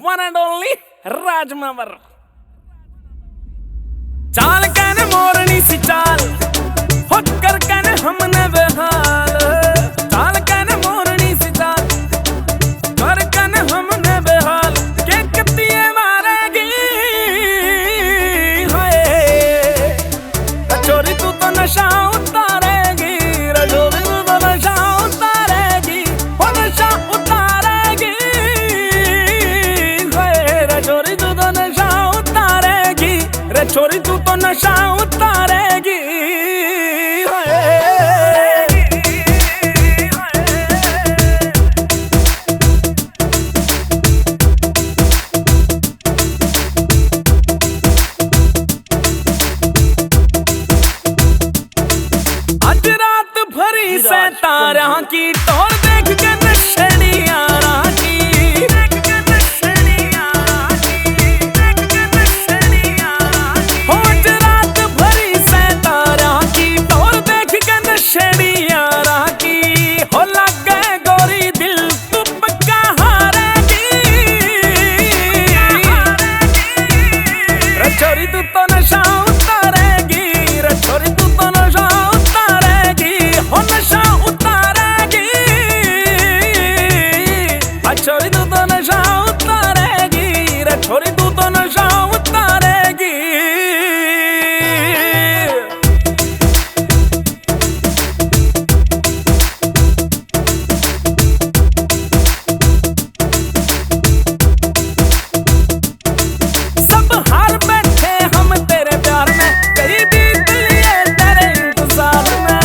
One and only राजमावर। चाल कहने मोरनी सी चाल, होकर कहने हमने बेहाल। चाल कहने मोरनी सी चाल, कर कहने हमने बेहाल। के कतिये मारेगी हाय, चोरी तू तो नशा उतारेगी, रजोरी तू तो नशा उतारेगी, वो नशा उतारेगी हाय, रजोरी तू तो नशा उतारेगी, रे छोरी तू तो नशा उतारेगी। आज रात भरी से तारा की टोर देख के नशेड़ियां राती, आज रात भरी से तारा की टोर देख के नशेड़ियां राती। हो लग गए गोरी दिल तू पक्का हारेगी, रे छोरी तू तो नशा उतारेगी, रे छोरी तू तो नशा उतारेगी, हो नशा उतारेगी, छोरी तू तो नशा उतारेगी, रे छोरी तू तो नशा उतारेगी। सब हार बैठे हम तेरे प्यार में, कई बीत लिए तेरे इंतजार में।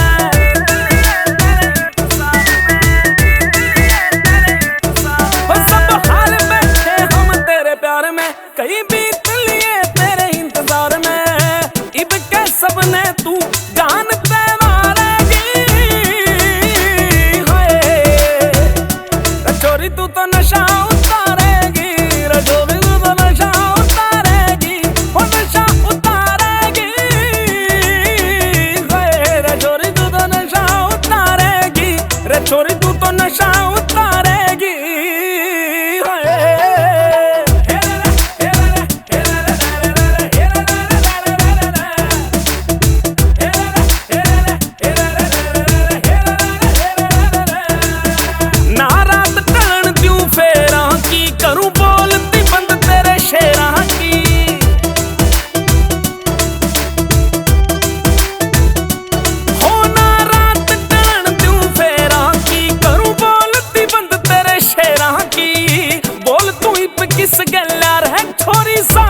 सब हार बैठे हम तेरे प्यार में, कई बीत लिए तेरे इंतजार में। इब के सबने तू जान पे मारेगी हाय, छोरी तू तो नशा उतारेगी, रजोरी तू तो नशा उतारेगी, वो नशा उतारेगी हाय, रजोरी तू तो नशा उतारेगी, रे छोरी तू तो नशा उतारेगी। नारात टन द्यू फेरा की, करूं बोलती बंद तेरे शेरा की। हो नारात टन द्यू फेरा की, करूं बोलती बंद तेरे शेरा की। बोल तू इप किस गल्ला रह छोरी सा